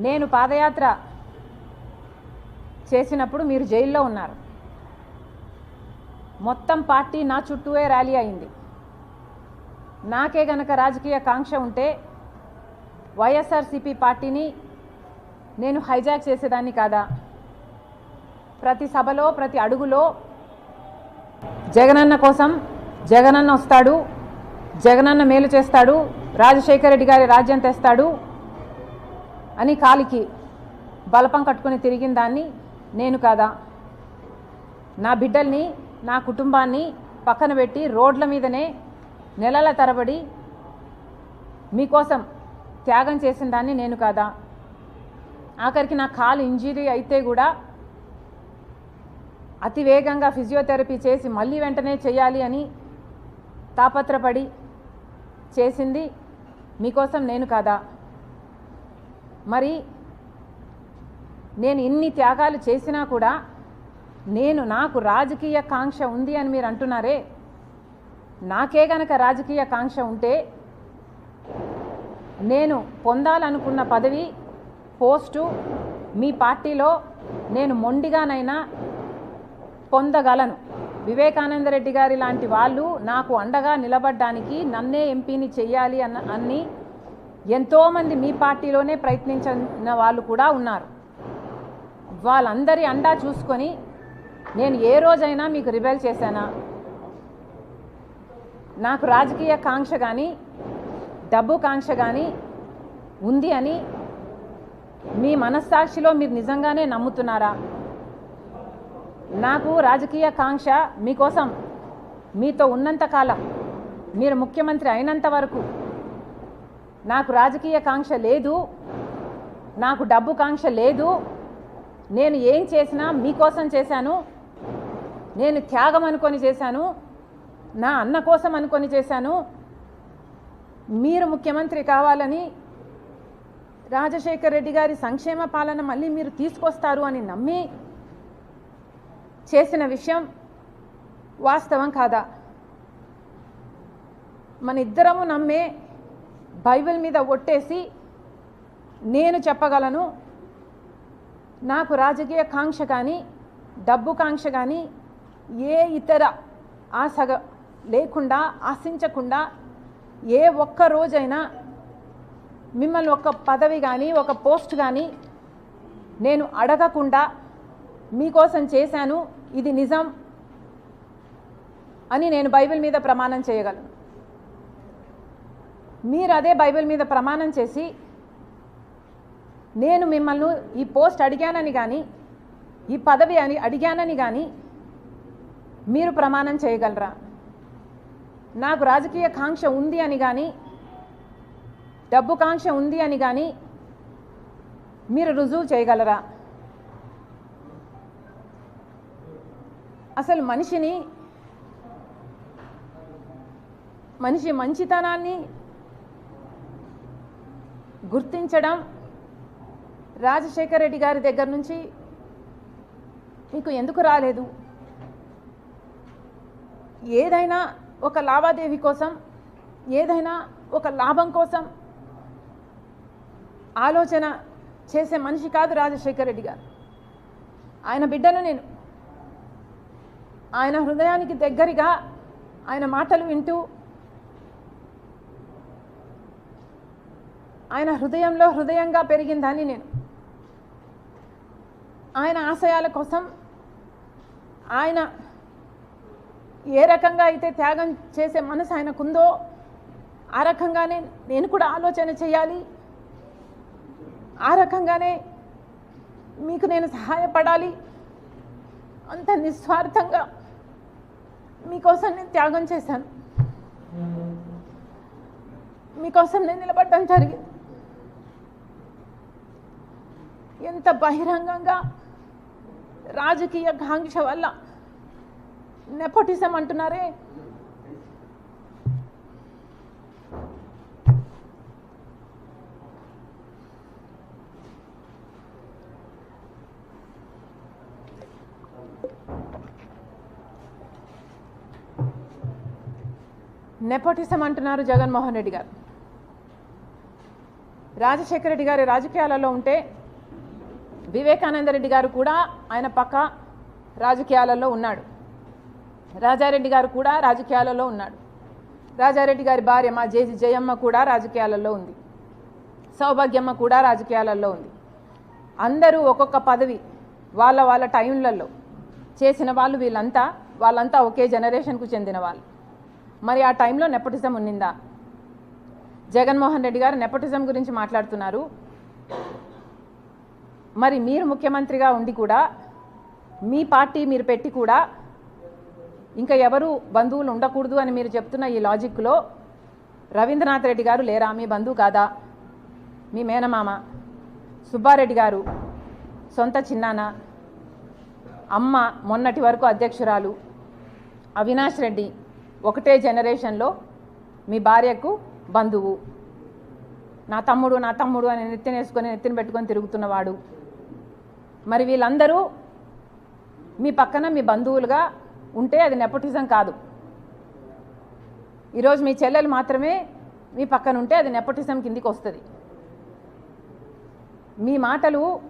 నేను పాదయాత్ర చేసినప్పుడు మీరు జైల్లో ఉన్నారు. మొత్తం పార్టీ నా చుట్టూవే ర్యాలీ అయింది. నాకే గనక రాజకీయ కాంక్ష ఉంటే వైఎస్ఆర్సీపీ పార్టీని నేను హైజాక్ చేసేదాన్ని కాదా? ప్రతి సభలో ప్రతి అడుగులో జగనన్న కోసం జగనన్న వస్తాడు, జగనన్న మేలు చేస్తాడు, రాజశేఖర రెడ్డి గారి రాజ్యం తెస్తాడు అని కాలికి బలపం కట్టుకుని తిరిగిన దాన్ని నేను కాదా? నా బిడ్డల్ని నా కుటుంబాన్ని పక్కన పెట్టి రోడ్ల మీదనే నెలల తరబడి మీకోసం త్యాగం చేసిన దాన్ని నేను కాదా? ఆఖరికి నా కాలు ఇంజరీ అయితే కూడా అతి వేగంగా ఫిజియోథెరపీ చేసి మళ్ళీ వెంటనే చేయాలి అని తాపత్రపడి చేసింది మీకోసం నేను కాదా? మరి నేను ఇన్ని త్యాగాలు చేసినా కూడా నాకు రాజకీయ కాంక్ష ఉంది అని మీరు అంటున్నారే. నాకే గనక రాజకీయ కాంక్ష ఉంటే నేను పొందాలనుకున్న పదవి పోస్టు మీ పార్టీలో నేను మొండిగానైనా పొందగలను. వివేకానంద రెడ్డి గారి లాంటి వాళ్ళు నాకు అండగా నిలబడడానికి నన్నే ఎంపీని చెయ్యాలి అన్ని ఎంతోమంది మీ పార్టీలోనే ప్రయత్నించిన వాళ్ళు కూడా ఉన్నారు. వాళ్ళందరి అండా చూసుకొని నేను ఏ రోజైనా మీకు రిబెల్ చేశానా? నాకు రాజకీయ కాంక్ష కానీ డబ్బు కాంక్ష కానీ ఉంది అని మీ మనస్సాక్షిలో మీరు నిజంగానే నమ్ముతున్నారా? నాకు రాజకీయ కాంక్ష మీకోసం మీతో ఉన్నంతకాలం, మీరు ముఖ్యమంత్రి అయినంత వరకు నాకు రాజకీయ కాంక్ష లేదు, నాకు డబ్బు కాంక్ష లేదు. నేను ఏం చేసినా మీకోసం చేశాను, నేను త్యాగం అనుకొని చేశాను, నా అన్న కోసం అనుకొని చేశాను. మీరు ముఖ్యమంత్రి కావాలని రాజశేఖర్ రెడ్డి గారి సంక్షేమ పాలన మళ్ళీ మీరు తీసుకొస్తారు అని నమ్మి చేసిన విషయం వాస్తవం కాదా? మన ఇద్దరము నమ్మే బైబిల్ మీద ఒట్టేసి నేను చెప్పగలను, నాకు రాజకీయ కాంక్ష కానీ డబ్బు కాంక్ష కానీ ఏ ఇతర ఆశ లేకుండా ఆశించకుండా ఏ ఒక్క రోజైనా మిమ్మల్ని ఒక పదవి కానీ ఒక పోస్ట్ కానీ నేను అడగకుండా మీకోసం చేశాను, ఇది నిజం అని నేను బైబిల్ మీద ప్రమాణం చేయగలను. మీరు అదే బైబిల్ మీద ప్రమాణం చేసి నేను మిమ్మల్ని ఈ పోస్ట్ అడిగానని కానీ ఈ పదవి అని అడిగానని కానీ మీరు ప్రమాణం చేయగలరా? నాకు రాజకీయ కాంక్ష ఉంది అని కానీ డబ్బు కాంక్ష ఉంది అని కానీ మీరు రుజువు చేయగలరా? అసలు మనిషి మంచితనాన్ని గుర్తించడం రాజశేఖర్ రెడ్డి గారి దగ్గర నుంచి మీకు ఎందుకు రాలేదు? ఏదైనా ఒక లావాదేవీ కోసం, ఏదైనా ఒక లాభం కోసం ఆలోచన చేసే మనిషి కాదు రాజశేఖర్ రెడ్డి గారు. ఆయన బిడ్డను నేను, ఆయన హృదయానికి దగ్గరగా ఆయన మాటలు వింటూ ఆయన హృదయంలో హృదయంగా పెరిగిందని నేను ఆయన ఆశయాల కోసం ఆయన ఏ రకంగా అయితే త్యాగం చేసే మనసు ఆయనకుందో ఆ రకంగానే నేను కూడా ఆలోచన చేయాలి, ఆ రకంగానే మీకు నేను సహాయపడాలి, అంత నిస్వార్థంగా మీకోసం నేను త్యాగం చేశాను, మీకోసం నేను నిలబడడం జరిగింది. ఎంత బహిరంగంగా రాజకీయ కాంక్ష వల్ల నెపోటిజం అంటున్నారే. నెపోటిజం అంటున్నారు జగన్మోహన్ రెడ్డి గారు. రాజశేఖర రెడ్డి గారి రాజకీయాలలో ఉంటే వివేకానంద రెడ్డి గారు కూడా ఆయన పక్క రాజకీయాలలో ఉన్నాడు. రాజారెడ్డి గారు కూడా రాజకీయాలలో ఉన్నాడు. రాజారెడ్డి గారి భార్య మా జయమ్మ కూడా రాజకీయాలలో ఉంది. సౌభాగ్యమ్మ కూడా రాజకీయాలలో ఉంది. అందరూ ఒక్కొక్క పదవి వాళ్ళ వాళ్ళ టైంలలో చేసిన వాళ్ళు వాళ్ళంతా ఒకే జనరేషన్కు చెందిన వాళ్ళు. మరి ఆ టైంలో నెపోటిజం ఉన్నిందా? జగన్మోహన్ రెడ్డి గారు నెపోటిజం గురించి మాట్లాడుతున్నారు. మరి మీరు ముఖ్యమంత్రిగా ఉండి కూడా మీ పార్టీ మీరు పెట్టి కూడా ఇంకా ఎవరు బంధువులు ఉండకూడదు అని మీరు చెప్తున్న ఈ లాజిక్లో రవీంద్రనాథ్ రెడ్డి గారు లేరా? మీ బంధువు కాదా? మీ మేనమామ. సుబ్బారెడ్డి గారు సొంత చిన్నాన్న. అమ్మ మొన్నటి వరకు అధ్యక్షురాలు. అవినాష్ రెడ్డి ఒకటే జనరేషన్లో మీ భార్యకు బంధువు. నా తమ్ముడు అని నెత్తిన పెట్టుకొని తిరుగుతున్నవాడు. మరి వీళ్ళందరూ మీ పక్కన మీ బంధువులుగా ఉంటే అది నెపోటిజం కాదు. ఈరోజు మీ చెల్లెలు మాత్రమే మీ పక్కన ఉంటే అది నెపోటిజం కిందికి వస్తుంది. మీ మాటలు